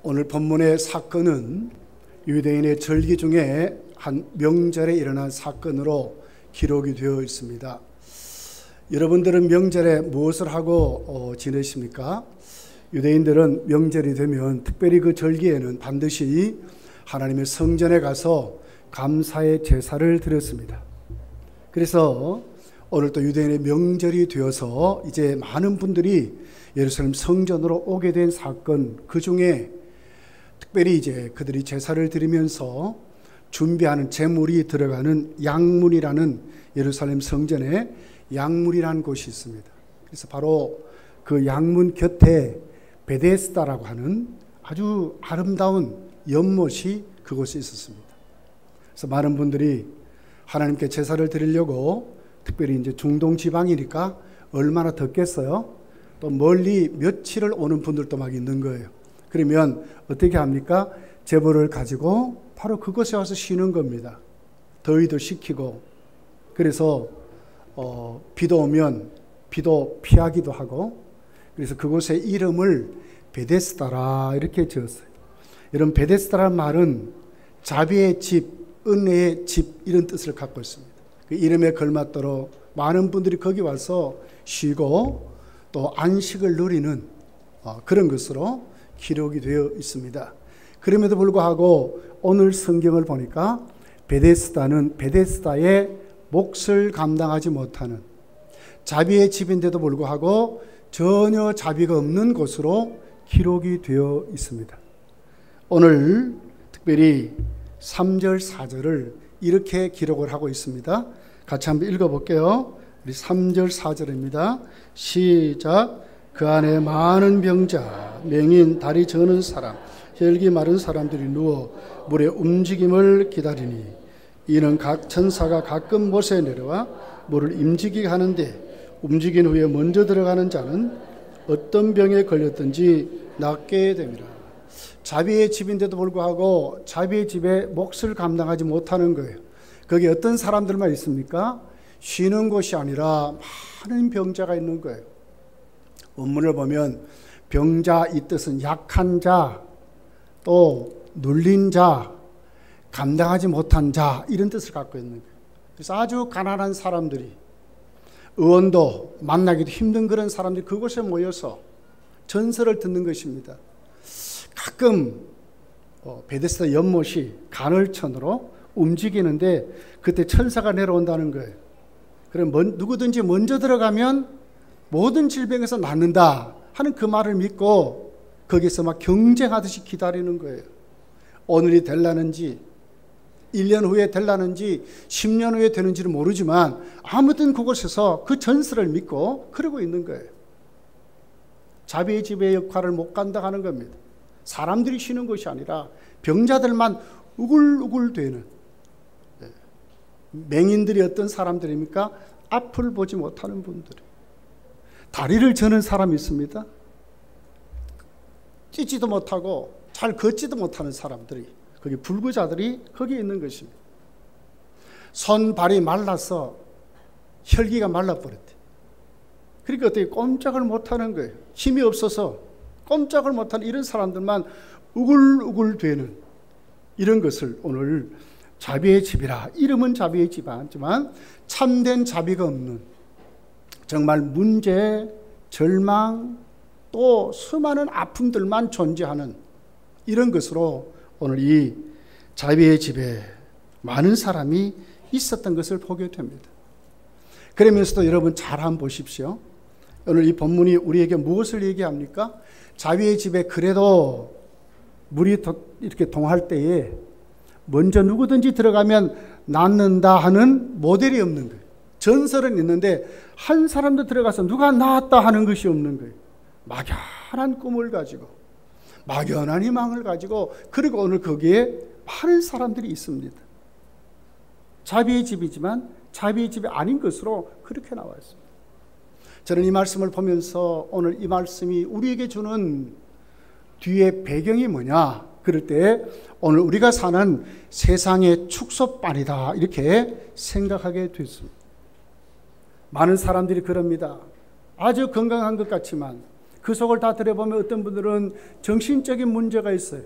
오늘 본문의 사건은 유대인의 절기 중에 한 명절에 일어난 사건으로 기록이 되어 있습니다. 여러분들은 명절에 무엇을 하고 지내십니까? 유대인들은 명절이 되면 특별히 그 절기에는 반드시 하나님의 성전에 가서 감사의 제사를 드렸습니다. 그래서 오늘 또 유대인의 명절이 되어서 이제 많은 분들이 예루살렘 성전으로 오게 된 사건, 그 중에 특별히 이제 그들이 제사를 드리면서 준비하는 제물이 들어가는 양문이라는 예루살렘 성전에 양문이라는 곳이 있습니다. 그래서 바로 그 양문 곁에 베데스다라고 하는 아주 아름다운 연못이 그곳에 있었습니다. 그래서 많은 분들이 하나님께 제사를 드리려고 특별히 이제 중동 지방이니까 얼마나 덥겠어요? 또 멀리 며칠을 오는 분들도 막 있는 거예요. 그러면 어떻게 합니까? 제물을 가지고 바로 그곳에 와서 쉬는 겁니다. 더위도 식히고, 그래서 비도 오면 비도 피하기도 하고, 그래서 그곳의 이름을 베데스다라 이렇게 지었어요. 여러분, 베데스다라는 말은 자비의 집, 은혜의 집 이런 뜻을 갖고 있습니다. 그 이름에 걸맞도록 많은 분들이 거기 와서 쉬고 또 안식을 누리는 그런 것으로 기록이 되어 있습니다. 그럼에도 불구하고 오늘 성경을 보니까 베데스다는 베데스다의 몫을 감당하지 못하는 자비의 집인데도 불구하고 전혀 자비가 없는 곳으로 기록이 되어 있습니다. 오늘 특별히 3절 4절을 이렇게 기록을 하고 있습니다. 같이 한번 읽어볼게요. 우리 3절 4절입니다. 시작. 그 안에 많은 병자, 맹인, 다리 저는 사람, 혈기 마른 사람들이 누워 물의 움직임을 기다리니 이는 각 천사가 가끔 못에 내려와 물을 임직이게 하는데 움직인 후에 먼저 들어가는 자는 어떤 병에 걸렸든지 낫게 됩니다. 자비의 집인데도 불구하고 자비의 집에 몫을 감당하지 못하는 거예요. 거기 어떤 사람들만 있습니까? 쉬는 곳이 아니라 많은 병자가 있는 거예요. 원문을 보면 병자 이 뜻은 약한 자, 또 눌린 자, 감당하지 못한 자 이런 뜻을 갖고 있는 거예요. 그래서 아주 가난한 사람들이, 의원도 만나기도 힘든 그런 사람들이 그곳에 모여서 전설을 듣는 것입니다. 가끔 베데스다 연못이 간헐천으로 움직이는데 그때 천사가 내려온다는 거예요. 그럼 누구든지 먼저 들어가면 모든 질병에서 낫는다 하는 그 말을 믿고 거기서 막 경쟁하듯이 기다리는 거예요. 오늘이 될라는지 1년 후에 될라는지 10년 후에 되는지는 모르지만 아무튼 그곳에서 그 전설을 믿고 그러고 있는 거예요. 자비의 집의 역할을 못 감당하는 겁니다. 사람들이 쉬는 것이 아니라 병자들만 우글우글대는, 맹인들이 어떤 사람들입니까? 앞을 보지 못하는 분들이, 다리를 저는 사람이 있습니다. 뛰지도 못하고 잘 걷지도 못하는 사람들이, 거기 불구자들이 거기에 있는 것입니다. 손 발이 말라서 혈기가 말라버렸대. 그러니까 어떻게 꼼짝을 못하는 거예요. 힘이 없어서 꼼짝을 못하는 이런 사람들만 우글우글 되는 이런 것을 오늘 자비의 집이라, 이름은 자비의 집 하지만 참된 자비가 없는, 정말 문제, 절망, 또 수많은 아픔들만 존재하는 이런 것으로 오늘 이 자비의 집에 많은 사람이 있었던 것을 보게 됩니다. 그러면서도 여러분 잘 한번 보십시오. 오늘 이 본문이 우리에게 무엇을 얘기합니까? 자비의 집에 그래도 물이 이렇게 동할 때에 먼저 누구든지 들어가면 낫는다 하는 모델이 없는 거예요. 전설은 있는데 한 사람도 들어가서 누가 낫다 하는 것이 없는 거예요. 막연한 꿈을 가지고, 막연한 희망을 가지고, 그리고 오늘 거기에 많은 사람들이 있습니다. 자비의 집이지만 자비의 집이 아닌 것으로 그렇게 나와 있습니다. 저는 이 말씀을 보면서 오늘 이 말씀이 우리에게 주는 뒤에 배경이 뭐냐, 그럴 때 오늘 우리가 사는 세상의 축소판이다 이렇게 생각하게 됐습니다. 많은 사람들이 그럽니다. 아주 건강한 것 같지만 그 속을 다 들여보면 어떤 분들은 정신적인 문제가 있어요.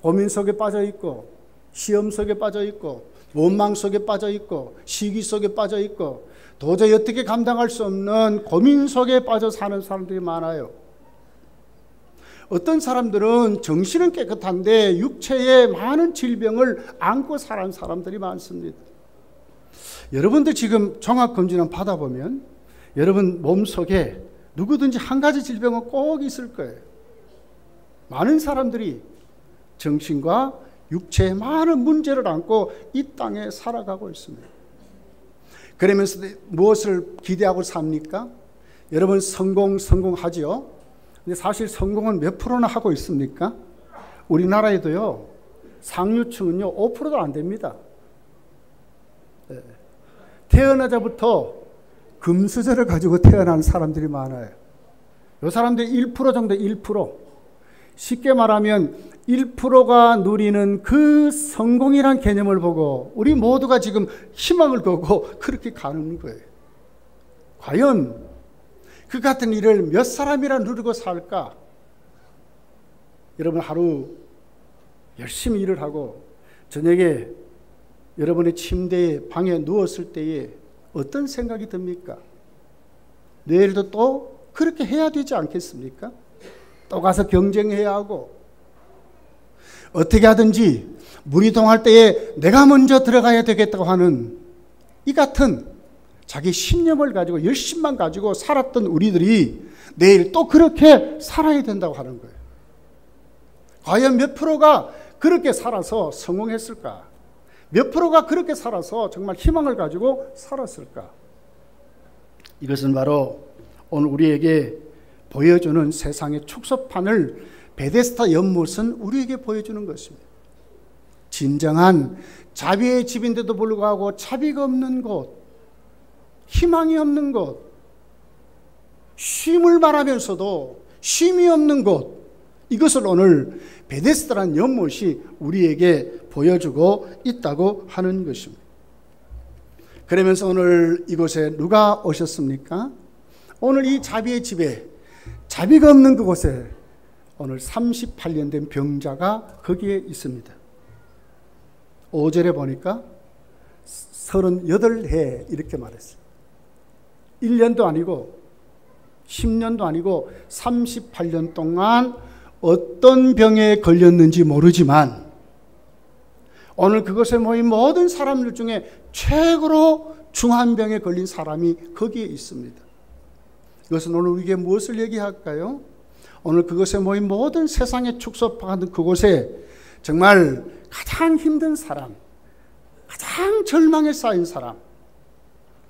고민 속에 빠져 있고, 시험 속에 빠져 있고, 원망 속에 빠져 있고, 시기 속에 빠져 있고, 도저히 어떻게 감당할 수 없는 고민 속에 빠져 사는 사람들이 많아요. 어떤 사람들은 정신은 깨끗한데 육체에 많은 질병을 안고 사는 사람들이 많습니다. 여러분들 지금 종합검진을 받아보면 여러분 몸속에 누구든지 한 가지 질병은 꼭 있을 거예요. 많은 사람들이 정신과 육체에 많은 문제를 안고 이 땅에 살아가고 있습니다. 그러면서 무엇을 기대하고 삽니까? 여러분 성공하지요? 근데 사실 성공은 몇 프로나 하고 있습니까? 우리나라에도요, 상류층은요, 5%도 안 됩니다. 태어나자부터 금수저를 가지고 태어난 사람들이 많아요. 이 사람들이 1% 정도, 1%. 쉽게 말하면 1%가 누리는 그 성공이란 개념을 보고 우리 모두가 지금 희망을 거고 그렇게 가는 거예요. 과연 그 같은 일을 몇 사람이나 누리고 살까? 여러분 하루 열심히 일을 하고 저녁에 여러분의 침대에 방에 누웠을 때에 어떤 생각이 듭니까? 내일도 또 그렇게 해야 되지 않겠습니까? 또 가서 경쟁해야 하고 어떻게 하든지 무리동할 때에 내가 먼저 들어가야 되겠다고 하는 이 같은 자기 신념을 가지고 열심만 가지고 살았던 우리들이 내일 또 그렇게 살아야 된다고 하는 거예요. 과연 몇 프로가 그렇게 살아서 성공했을까? 몇 프로가 그렇게 살아서 정말 희망을 가지고 살았을까? 이것은 바로 오늘 우리에게 보여주는 세상의 축소판을 베데스다 연못은 우리에게 보여주는 것입니다. 진정한 자비의 집인데도 불구하고 자비가 없는 곳, 희망이 없는 곳, 쉼을 말하면서도 쉼이 없는 곳, 이것을 오늘 베데스다라는 연못이 우리에게 보여주고 있다고 하는 것입니다. 그러면서 오늘 이곳에 누가 오셨습니까? 오늘 이 자비의 집에 자비가 없는 그곳에 오늘 38년 된 병자가 거기에 있습니다. 5절에 보니까 38해 이렇게 말했어요. 1년도 아니고 10년도 아니고 38년 동안 어떤 병에 걸렸는지 모르지만 오늘 그것에 모인 모든 사람들 중에 최고로 중한 병에 걸린 사람이 거기에 있습니다. 이것은 오늘 우리에게 무엇을 얘기할까요? 오늘 그것에 모인 모든 세상의 축소받은 그곳에 정말 가장 힘든 사람, 가장 절망에 쌓인 사람,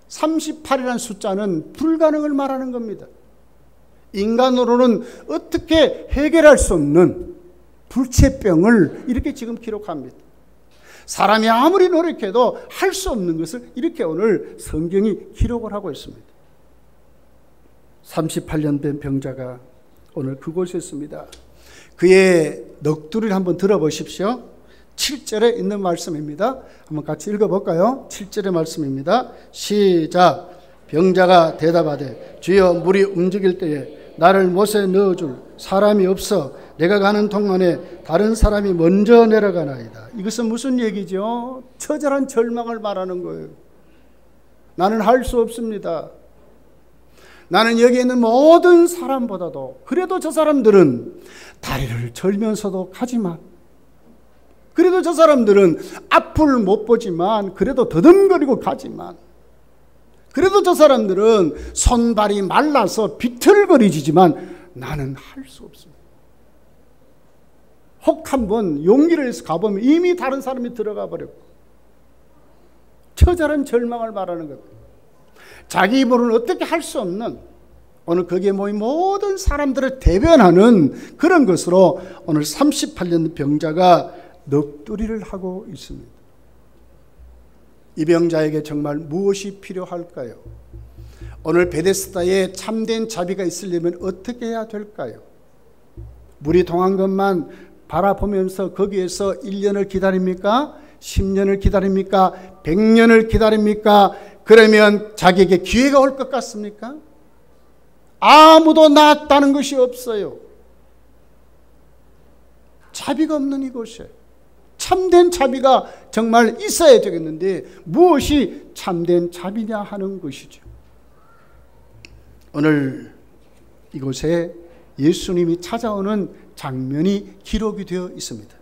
38이라는 숫자는 불가능을 말하는 겁니다. 인간으로는 어떻게 해결할 수 없는 불치병을 이렇게 지금 기록합니다. 사람이 아무리 노력해도 할 수 없는 것을 이렇게 오늘 성경이 기록을 하고 있습니다. 38년 된 병자가 오늘 그곳에 있습니다. 그의 넋두리를 한번 들어보십시오. 7절에 있는 말씀입니다. 한번 같이 읽어볼까요? 7절의 말씀입니다. 시작. 병자가 대답하되 주여 물이 움직일 때에 나를 못에 넣어줄 사람이 없어 내가 가는 동안에 다른 사람이 먼저 내려가나이다. 이것은 무슨 얘기죠? 처절한 절망을 말하는 거예요. 나는 할 수 없습니다. 나는 여기 있는 모든 사람보다도 그래도 저 사람들은 다리를 절면서도 가지만 그래도 저 사람들은 앞을 못 보지만 그래도 더듬거리고 가지만 그래도 저 사람들은 손발이 말라서 비틀거리지만 나는 할 수 없습니다. 혹 한번 용기를 해서 가보면 이미 다른 사람이 들어가 버렸고 처절한 절망을 말하는 것. 자기 입으로는 어떻게 할 수 없는 오늘 거기에 모인 모든 사람들을 대변하는 그런 것으로 오늘 38년 병자가 넋두리를 하고 있습니다. 이 병자에게 정말 무엇이 필요할까요? 오늘 베데스다에 참된 자비가 있으려면 어떻게 해야 될까요? 물이 동한 것만 바라보면서 거기에서 1년을 기다립니까? 10년을 기다립니까? 100년을 기다립니까? 그러면 자기에게 기회가 올 것 같습니까? 아무도 낫다는 것이 없어요. 자비가 없는 이곳에 참된 자비가 정말 있어야 되겠는데 무엇이 참된 자비냐 하는 것이죠. 오늘 이곳에 예수님이 찾아오는 장면이 기록이 되어 있습니다.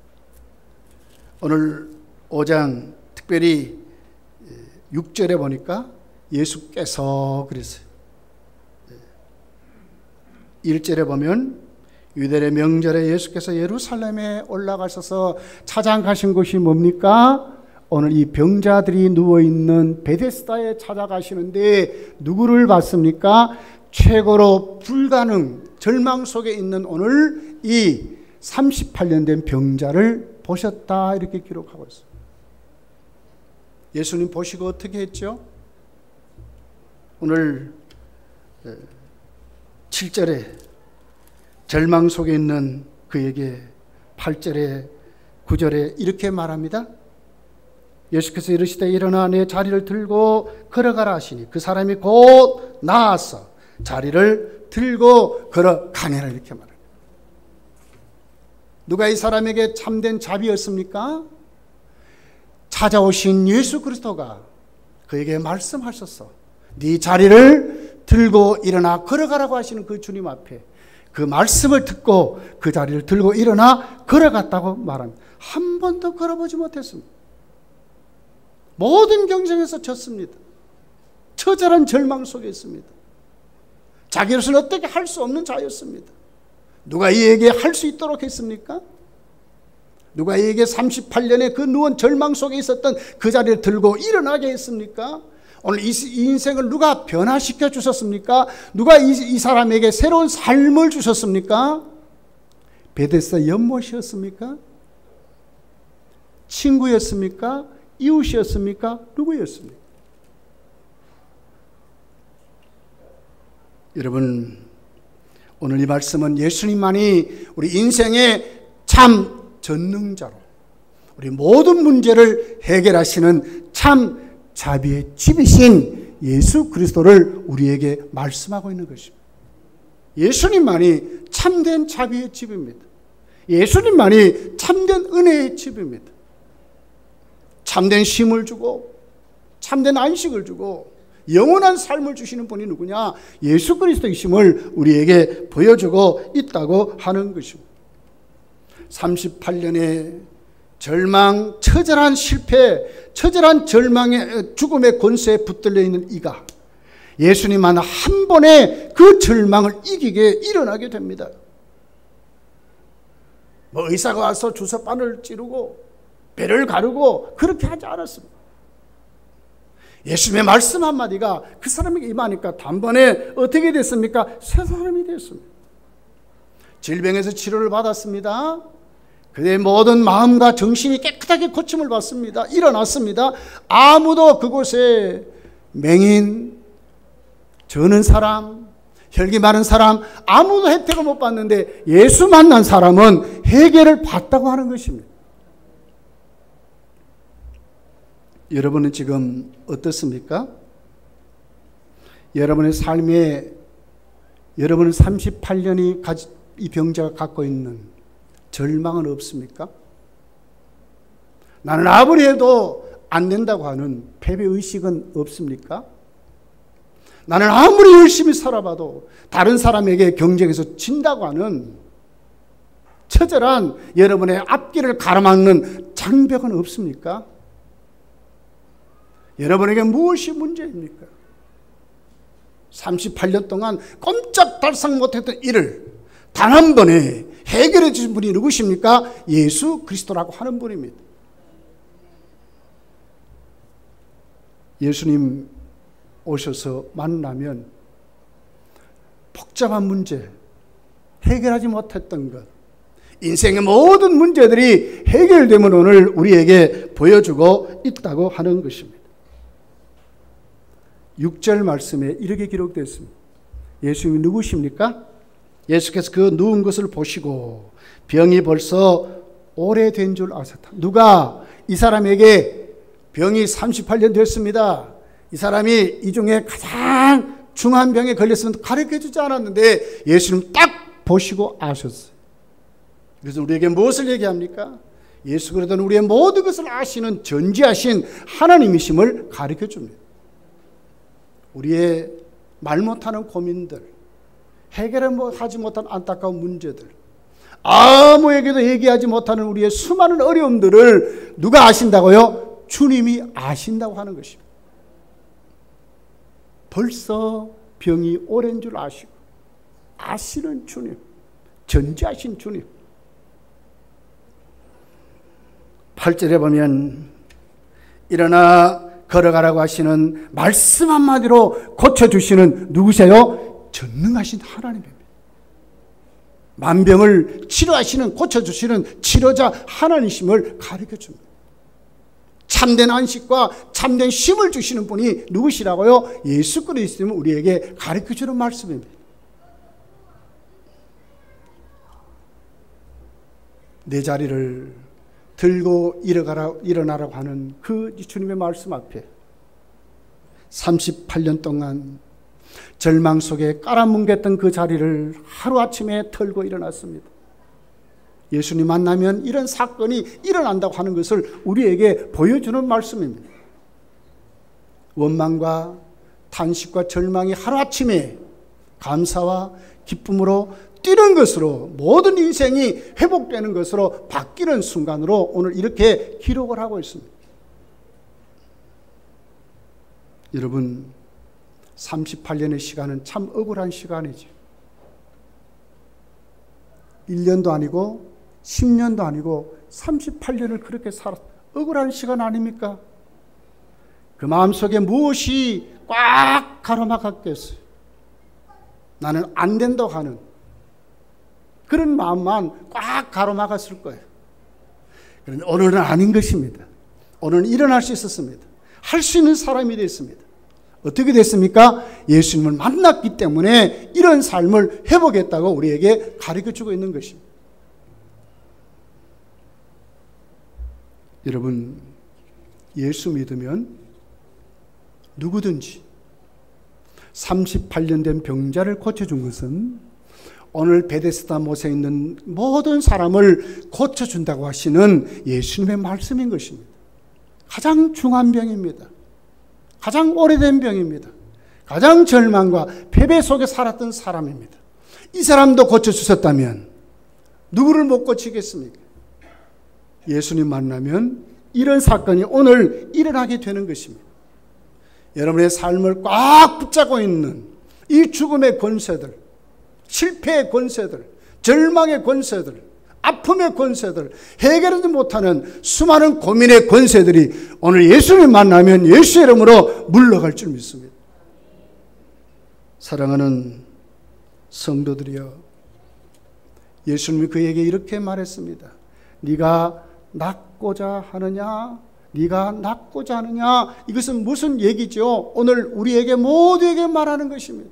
오늘 5장 특별히 6절에 보니까 예수께서 그랬어요. 1절에 보면 유대의 명절에 예수께서 예루살렘에 올라가셔서 찾아가신 곳이 뭡니까? 오늘 이 병자들이 누워있는 베데스다에 찾아가시는데 누구를 봤습니까? 최고로 불가능, 절망 속에 있는 오늘 이 38년 된 병자를 보셨다 이렇게 기록하고 있어요. 예수님 보시고 어떻게 했죠? 오늘 7절에 절망 속에 있는 그에게 8절에 9절에 이렇게 말합니다. 예수께서 이르시되 일어나 내 자리를 들고 걸어가라 하시니 그 사람이 곧 나아서 자리를 들고 걸어가니라 이렇게 말합니다. 누가 이 사람에게 참된 자비였습니까? 찾아오신 예수 그리스도가 그에게 말씀하셨어. 네 자리를 들고 일어나 걸어가라고 하시는 그 주님 앞에 그 말씀을 듣고 그 자리를 들고 일어나 걸어갔다고 말합니다. 한 번도 걸어보지 못했습니다. 모든 경쟁에서 졌습니다. 처절한 절망 속에 있습니다. 자기로서는 어떻게 할 수 없는 자였습니다. 누가 이에게 할 수 있도록 했습니까? 누가 이에게 38년의 그 누운 절망 속에 있었던 그 자리를 들고 일어나게 했습니까? 오늘 이 인생을 누가 변화시켜 주셨습니까? 누가 이 사람에게 새로운 삶을 주셨습니까? 베데스다 연못이었습니까? 친구였습니까? 이웃이었습니까? 누구였습니까? 여러분, 오늘 이 말씀은 예수님만이 우리 인생의 참 전능자로 우리 모든 문제를 해결하시는 참 자비의 집이신 예수 그리스도를 우리에게 말씀하고 있는 것입니다. 예수님만이 참된 자비의 집입니다. 예수님만이 참된 은혜의 집입니다. 참된 쉼을 주고 참된 안식을 주고 영원한 삶을 주시는 분이 누구냐? 예수 그리스도이심을 우리에게 보여주고 있다고 하는 것입니다. 38년의 절망, 처절한 실패, 처절한 절망의 죽음의 권세에 붙들려 있는 이가 예수님만 한 번에 그 절망을 이기게 일어나게 됩니다. 뭐 의사가 와서 주사바늘 찌르고 배를 가르고 그렇게 하지 않았습니다. 예수님의 말씀 한마디가 그 사람에게 임하니까 단번에 어떻게 됐습니까? 새 사람이 됐습니다. 질병에서 치료를 받았습니다. 그의 모든 마음과 정신이 깨끗하게 고침을 받습니다. 일어났습니다. 아무도 그곳에 맹인, 저는 사람, 혈기 마른 사람 아무도 혜택을 못 받는데 예수 만난 사람은 해결을 받다고 하는 것입니다. 여러분은 지금 어떻습니까? 여러분의 삶에 여러분은 38년이 이 병자가 갖고 있는 절망은 없습니까? 나는 아무리 해도 안 된다고 하는 패배의식은 없습니까? 나는 아무리 열심히 살아봐도 다른 사람에게 경쟁에서 진다고 하는 처절한 여러분의 앞길을 가로막는 장벽은 없습니까? 여러분에게 무엇이 문제입니까? 38년 동안 꼼짝달싹 못했던 일을 단 한 번에 해결해 주신 분이 누구십니까? 예수 그리스도라고 하는 분입니다. 예수님 오셔서 만나면 복잡한 문제, 해결하지 못했던 것, 인생의 모든 문제들이 해결되면 오늘 우리에게 보여주고 있다고 하는 것입니다. 6절 말씀에 이렇게 기록되어 있습니다. 예수님이 누구십니까? 예수께서 그 누운 것을 보시고 병이 벌써 오래된 줄 아셨다. 누가 이 사람에게 병이 38년 됐습니다. 이 사람이 이 중에 가장 중한 병에 걸렸으면 가르쳐 주지 않았는데 예수님 딱 보시고 아셨어요. 그래서 우리에게 무엇을 얘기합니까? 예수 그리스도는 우리의 모든 것을 아시는 전지하신 하나님이심을 가르쳐 줍니다. 우리의 말 못하는 고민들, 해결하지 못한 안타까운 문제들, 아무에게도 얘기하지 못하는 우리의 수많은 어려움들을 누가 아신다고요? 주님이 아신다고 하는 것입니다. 벌써 병이 오랜 줄 아시고 아시는 주님, 전지하신 주님. 8절에 보면 일어나 걸어가라고 하시는 말씀 한마디로 고쳐주시는 누구세요? 전능하신 하나님입니다. 만병을 치료하시는, 고쳐주시는 치료자 하나님이심을 가르쳐줍니다. 참된 안식과 참된 쉼을 주시는 분이 누구시라고요? 예수 그리스도는 우리에게 가르쳐주는 말씀입니다. 내 자리를 들고 일어나라고 하는 그 주님의 말씀 앞에 38년 동안 절망 속에 깔아뭉갰던 그 자리를 하루아침에 털고 일어났습니다. 예수님 만나면 이런 사건이 일어난다고 하는 것을 우리에게 보여주는 말씀입니다. 원망과 탄식과 절망이 하루아침에 감사와 기쁨으로 뛰는 것으로, 모든 인생이 회복되는 것으로 바뀌는 순간으로 오늘 이렇게 기록을 하고 있습니다. 여러분, 38년의 시간은 참 억울한 시간이죠. 1년도 아니고 10년도 아니고 38년을 그렇게 살았, 억울한 시간 아닙니까? 그 마음속에 무엇이 꽉 가로막았겠어요. 나는 안 된다고 하는 그런 마음만 꽉 가로막았을 거예요. 그런데 오늘은 아닌 것입니다. 오늘은 일어날 수 있었습니다. 할 수 있는 사람이 됐습니다. 어떻게 됐습니까? 예수님을 만났기 때문에 이런 삶을 회복했다고 우리에게 가르쳐주고 있는 것입니다. 여러분, 예수 믿으면 누구든지 38년 된 병자를 고쳐준 것은 오늘 베데스다 못에 있는 모든 사람을 고쳐준다고 하시는 예수님의 말씀인 것입니다. 가장 중한 병입니다. 가장 오래된 병입니다. 가장 절망과 패배 속에 살았던 사람입니다. 이 사람도 고쳐주셨다면 누구를 못 고치겠습니까? 예수님 만나면 이런 사건이 오늘 일어나게 되는 것입니다. 여러분의 삶을 꽉 붙잡고 있는 이 죽음의 권세들, 실패의 권세들, 절망의 권세들, 아픔의 권세들, 해결하지 못하는 수많은 고민의 권세들이 오늘 예수님 만나면 예수의 이름으로 물러갈 줄 믿습니다. 사랑하는 성도들이여, 예수님이 그에게 이렇게 말했습니다. 네가 낫고자 하느냐? 네가 낫고자 하느냐? 이것은 무슨 얘기죠? 오늘 우리에게 모두에게 말하는 것입니다.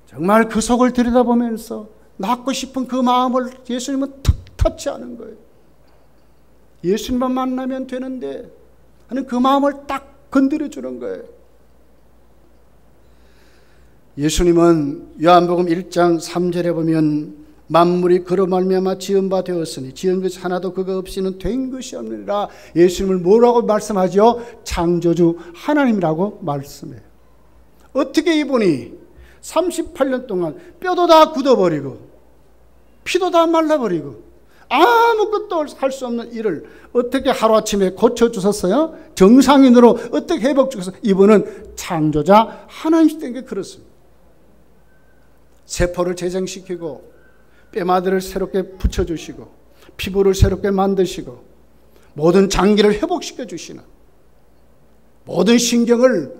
정말 그 속을 들여다보면서 낫고 싶은 그 마음을 예수님은 탁 터치하는 거예요. 예수님만 만나면 되는데 하는 그 마음을 딱 건드려주는 거예요. 예수님은 요한복음 1장 3절에 보면 만물이 그로 말미암아 지은 바 되었으니 지은 것이 하나도 그거 없이는 된 것이 없느니라. 예수님을 뭐라고 말씀하죠? 창조주 하나님이라고 말씀해요. 어떻게 이분이 38년 동안 뼈도 다 굳어버리고 피도 다 말라버리고 아무것도 할 수 없는 일을 어떻게 하루아침에 고쳐주셨어요? 정상인으로 어떻게 회복주셔서 이분은 창조자 하나님이신 게 그렇습니다. 세포를 재생시키고 뼈마디를 새롭게 붙여주시고 피부를 새롭게 만드시고 모든 장기를 회복시켜 주시는, 모든 신경을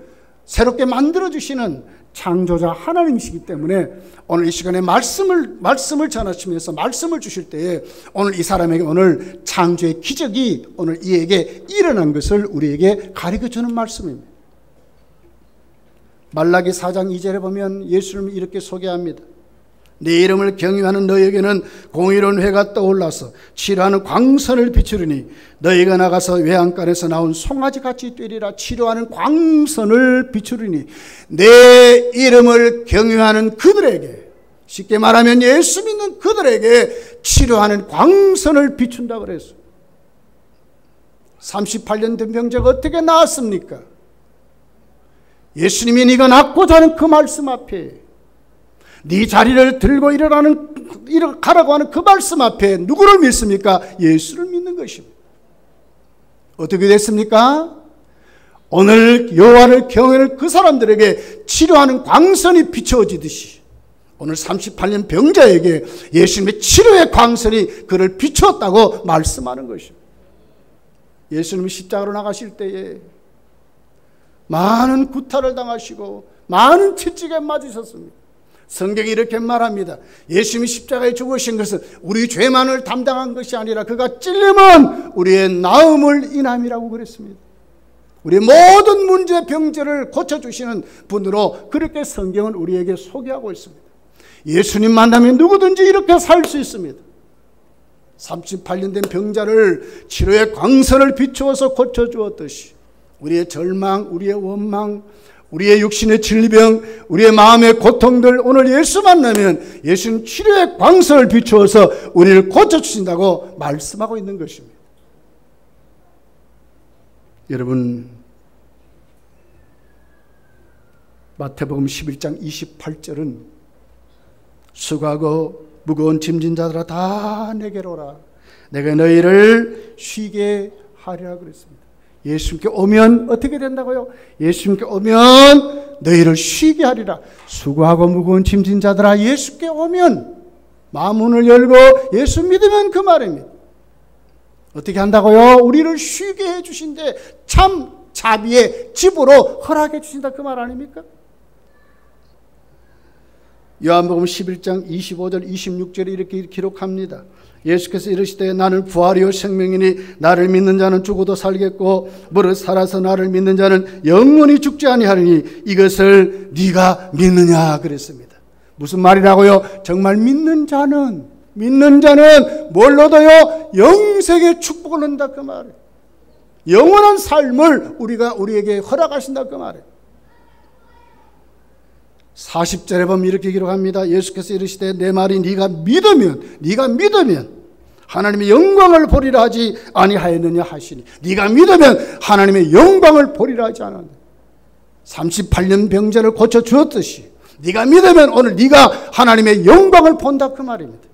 새롭게 만들어주시는 창조자 하나님이시기 때문에 오늘 이 시간에 말씀을 전하시면서 말씀을 주실 때에 오늘 이 사람에게 오늘 창조의 기적이 오늘 이에게 일어난 것을 우리에게 가르쳐주는 말씀입니다. 말라기 4장 2절에 보면 예수님을 이렇게 소개합니다. 네 이름을 경외하는 너희에게는 공의로운 회가 떠올라서 치료하는 광선을 비추리니 너희가 나가서 외양간에서 나온 송아지같이 뛰리라. 치료하는 광선을 비추리니 내 이름을 경외하는 그들에게, 쉽게 말하면 예수 믿는 그들에게 치료하는 광선을 비춘다 그랬어요. 38년 된 병자가 어떻게 나았습니까? 예수님이 네가 낫고자 하는 그 말씀 앞에, 네 자리를 들고 가라고 하는 그 말씀 앞에 누구를 믿습니까? 예수를 믿는 것입니다. 어떻게 됐습니까? 오늘 여호와를 경외하는 그 사람들에게 치료하는 광선이 비춰지듯이 오늘 38년 병자에게 예수님의 치료의 광선이 그를 비추었다고 말씀하는 것입니다. 예수님이 십자가로 나가실 때에 많은 구타를 당하시고 많은 채찍에 맞으셨습니다. 성경이 이렇게 말합니다. 예수님이 십자가에 죽으신 것은 우리 죄만을 담당한 것이 아니라 그가 찔림은 우리의 나음을 인함이라고 그랬습니다. 우리의 모든 문제 병제를 고쳐주시는 분으로 그렇게 성경은 우리에게 소개하고 있습니다. 예수님 만나면 누구든지 이렇게 살 수 있습니다. 38년 된 병자를 치료의 광선을 비추어서 고쳐주었듯이 우리의 절망, 우리의 원망, 우리의 육신의 질병, 우리의 마음의 고통들, 오늘 예수 만나면 예수는 치료의 광선을 비추어서 우리를 고쳐주신다고 말씀하고 있는 것입니다. 여러분, 마태복음 11장 28절은 수고하고 무거운 짐진 자들아 다 내게로 오라. 내가 너희를 쉬게 하리라 그랬습니다. 예수님께 오면 어떻게 된다고요? 예수님께 오면 너희를 쉬게 하리라. 수고하고 무거운 짐진 자들아, 예수께 오면 마음문을 열고 예수 믿으면 그 말입니다. 어떻게 한다고요? 우리를 쉬게 해주신데 참 자비의 집으로 허락해 주신다 그 말 아닙니까? 요한복음 11장 25절 26절에 이렇게 기록합니다. 예수께서 이르시되 나는 부활이요 생명이니 나를 믿는 자는 죽어도 살겠고 무릇 살아서 나를 믿는 자는 영원히 죽지 아니하리니 이것을 네가 믿느냐 그랬습니다. 무슨 말이라고요? 정말 믿는 자는 뭘 얻어요? 영생의 축복을 얻는다 그 말이에요. 영원한 삶을 우리에게 허락하신다 그 말이에요. 40절에 보면 이렇게 기록합니다. 예수께서 이르시되 내 말이 네가 믿으면 하나님의 영광을 보리라 하지 아니하였느냐 하시니, 네가 믿으면 하나님의 영광을 보리라 하지 않았느냐. 38년 병자를 고쳐주었듯이 네가 믿으면 오늘 네가 하나님의 영광을 본다 그 말입니다.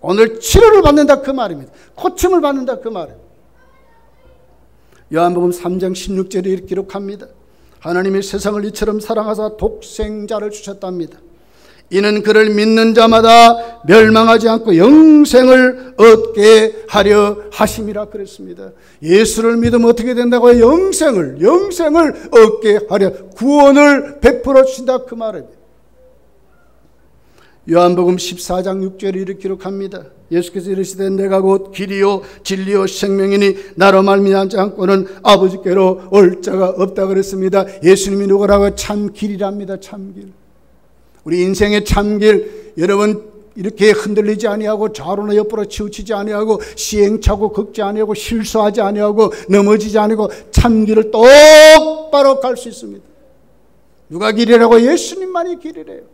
오늘 치료를 받는다 그 말입니다. 고침을 받는다 그 말입니다. 요한복음 3장 16절에 이렇게 기록합니다. 하나님이 세상을 이처럼 사랑하사 독생자를 주셨답니다. 이는 그를 믿는 자마다 멸망하지 않고 영생을 얻게 하려 하심이라 그랬습니다. 예수를 믿으면 어떻게 된다고요? 영생을 얻게 하려, 구원을 베풀어 주신다 그 말입니다. 요한복음 14장 6절에 이렇게 기록합니다. 예수께서 이르시되 내가 곧 길이요 진리요 생명이니 나로 말미암지 않고는 아버지께로 올 자가 없다 그랬습니다. 예수님이 누구라고요? 참 길이랍니다. 참길. 우리 인생의 참길, 여러분 이렇게 흔들리지 아니하고 좌로나 옆으로 치우치지 아니하고 시행착오 걷지 아니하고 실수하지 아니하고 넘어지지 아니하고 참길을 똑바로 갈 수 있습니다. 누가 길이라고? 예수님만이 길이래요.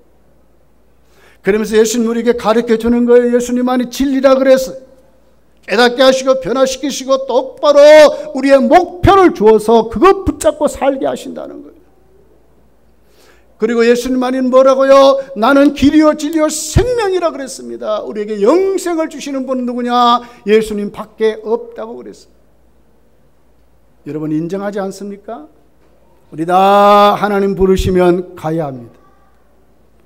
그러면서 예수님 우리에게 가르쳐 주는 거예요. 예수님만이 진리라 그랬어요. 깨닫게 하시고 변화시키시고 똑바로 우리의 목표를 주어서 그것 붙잡고 살게 하신다는 거예요. 그리고 예수님만이 뭐라고요? 나는 길이요 진리요 생명이라 그랬습니다. 우리에게 영생을 주시는 분은 누구냐? 예수님 밖에 없다고 그랬어요. 여러분 인정하지 않습니까? 우리 다 하나님 부르시면 가야 합니다.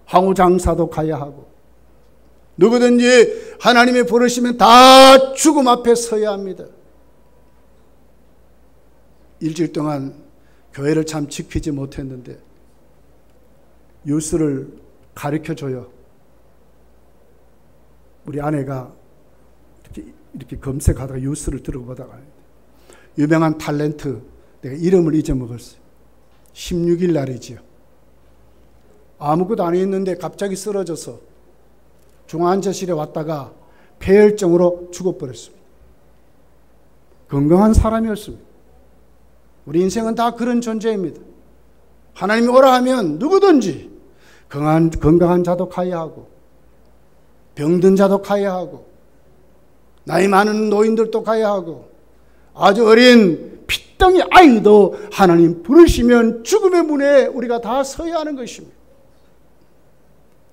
황후장사도 가야 하고, 누구든지 하나님이 부르시면 다 죽음 앞에 서야 합니다. 일주일 동안 교회를 참 지키지 못했는데 뉴스를 가르쳐줘요. 우리 아내가 이렇게 검색하다가 뉴스를 들어보다가 유명한 탤런트, 내가 이름을 잊어먹었어요. 16일 날이지요. 아무것도 안 했는데 갑자기 쓰러져서 중환자실에 왔다가 폐혈증으로 죽어버렸습니다. 건강한 사람이었습니다. 우리 인생은 다 그런 존재입니다. 하나님이 오라 하면 누구든지 건강한 자도 가야 하고, 병든 자도 가야 하고, 나이 많은 노인들도 가야 하고, 아주 어린 핏덩이 아이도 하나님 부르시면 죽음의 문에 우리가 다 서야 하는 것입니다.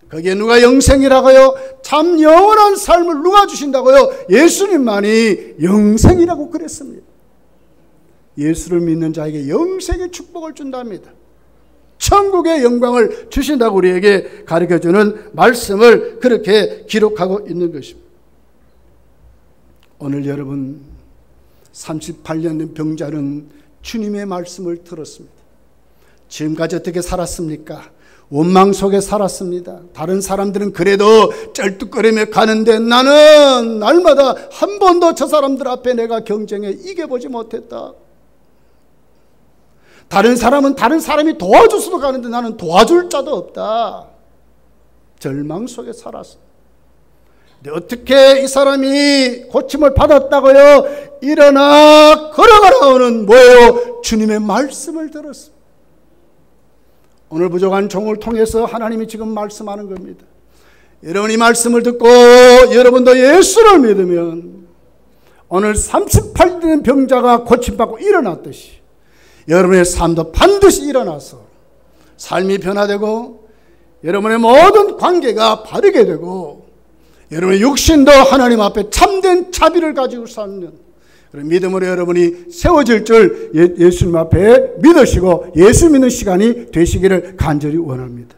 거기에 누가 영생이라고요? 참 영원한 삶을 누가 주신다고요? 예수님만이 영생이라고 그랬습니다. 예수를 믿는 자에게 영생의 축복을 준답니다. 천국의 영광을 주신다고 우리에게 가르쳐주는 말씀을 그렇게 기록하고 있는 것입니다. 오늘 여러분 38년 된 병자는 주님의 말씀을 들었습니다. 지금까지 어떻게 살았습니까? 원망 속에 살았습니다. 다른 사람들은 그래도 쩔뚝거리며 가는데 나는 날마다 한 번도 저 사람들 앞에 내가 경쟁에 이겨보지 못했다. 다른 사람은 다른 사람이 도와줘서도 가는데 나는 도와줄 자도 없다. 절망 속에 살았어. 근데 어떻게 이 사람이 고침을 받았다고요? 일어나 걸어가라는 뭐예요? 주님의 말씀을 들었습니다. 오늘 부족한 종을 통해서 하나님이 지금 말씀하는 겁니다. 여러분이 말씀을 듣고 여러분도 예수를 믿으면 오늘 38년 병자가 고침받고 일어났듯이 여러분의 삶도 반드시 일어나서 삶이 변화되고 여러분의 모든 관계가 바르게 되고 여러분의 육신도 하나님 앞에 참된 자비를 가지고 사는 그런 믿음으로 여러분이 세워질 줄 예수님 앞에 믿으시고 예수 믿는 시간이 되시기를 간절히 원합니다.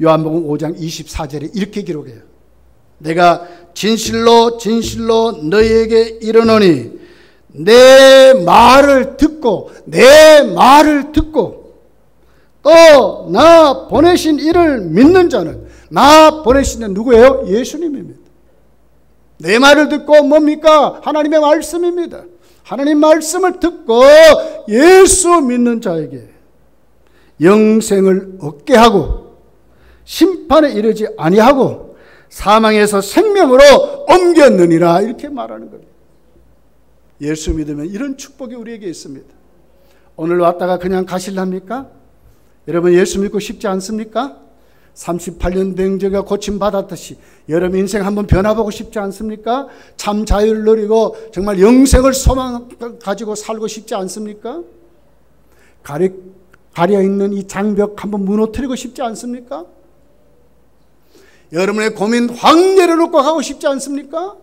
요한복음 5장 24절에 이렇게 기록해요. 내가 진실로 진실로 너희에게 이르노니 내 말을 듣고 또 나 보내신 이를 믿는 자는 나 보내신 자는 누구예요? 예수님입니다. 내 말을 듣고 뭡니까? 하나님의 말씀입니다. 하나님 말씀을 듣고 예수 믿는 자에게 영생을 얻게 하고 심판에 이르지 아니하고 사망에서 생명으로 옮겼느니라 이렇게 말하는 겁니다. 예수 믿으면 이런 축복이 우리에게 있습니다. 오늘 왔다가 그냥 가실랍니까? 여러분 예수 믿고 싶지 않습니까? 38년 병자가 고침받았듯이 여러분 인생 한번 변화보고 싶지 않습니까? 참 자유를 누리고 정말 영생을 소망 가지고 살고 싶지 않습니까? 가려있는 이 장벽 한번 무너뜨리고 싶지 않습니까? 여러분의 고민 확 내려놓고 가고 싶지 않습니까?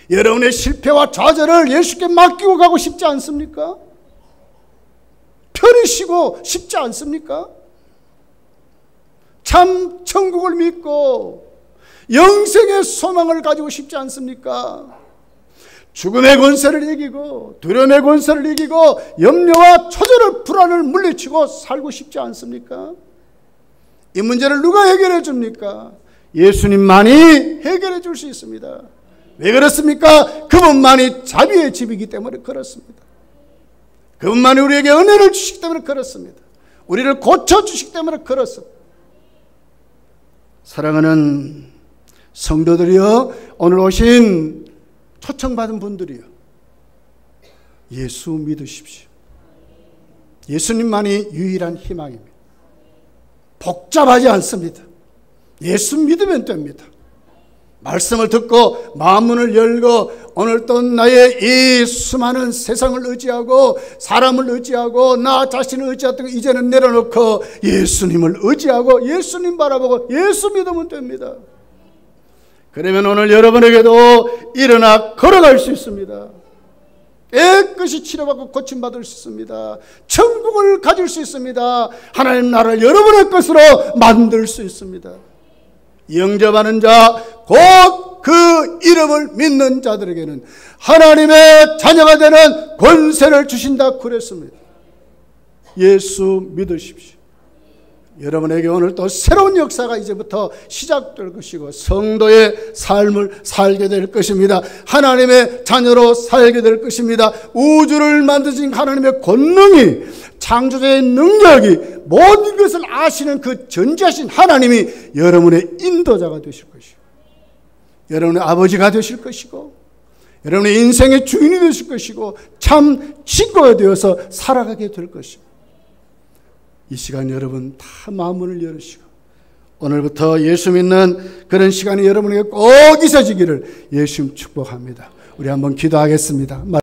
여러분의 실패와 좌절을 예수께 맡기고 가고 싶지 않습니까? 편히 쉬고 싶지 않습니까? 참 천국을 믿고 영생의 소망을 가지고 싶지 않습니까? 죽음의 권세를 이기고 두려움의 권세를 이기고 염려와 초절을 불안을 물리치고 살고 싶지 않습니까? 이 문제를 누가 해결해 줍니까? 예수님만이 해결해 줄 수 있습니다. 왜 그렇습니까? 그분만이 자비의 집이기 때문에 그렇습니다. 그분만이 우리에게 은혜를 주시기 때문에 그렇습니다. 우리를 고쳐주시기 때문에 그렇습니다. 사랑하는 성도들이여, 오늘 오신 초청받은 분들이여, 예수 믿으십시오. 예수님만이 유일한 희망입니다. 복잡하지 않습니다. 예수 믿으면 됩니다. 말씀을 듣고 마음문을 열고 오늘 또 나의 이 수많은 세상을 의지하고 사람을 의지하고 나 자신을 의지했던 거 이제는 내려놓고 예수님을 의지하고 예수님 바라보고 예수 믿으면 됩니다. 그러면 오늘 여러분에게도 일어나 걸어갈 수 있습니다. 깨끗이 치료받고 고침받을 수 있습니다. 천국을 가질 수 있습니다. 하나님 나라를 여러분의 것으로 만들 수 있습니다. 영접하는 자, 곧 그 이름을 믿는 자들에게는 하나님의 자녀가 되는 권세를 주신다 그랬습니다. 예수 믿으십시오. 여러분에게 오늘 또 새로운 역사가 이제부터 시작될 것이고 성도의 삶을 살게 될 것입니다. 하나님의 자녀로 살게 될 것입니다. 우주를 만드신 하나님의 권능이 창조자의 능력이 모든 것을 아시는 그 전지하신 하나님이 여러분의 인도자가 되실 것이고, 여러분의 아버지가 되실 것이고, 여러분의 인생의 주인이 되실 것이고, 참 친구가 되어서 살아가게 될 것이고, 이 시간 여러분 다 마음문을 열으시고 오늘부터 예수 믿는 그런 시간이 여러분에게 꼭 있어지기를 예수님 축복합니다. 우리 한번 기도하겠습니다.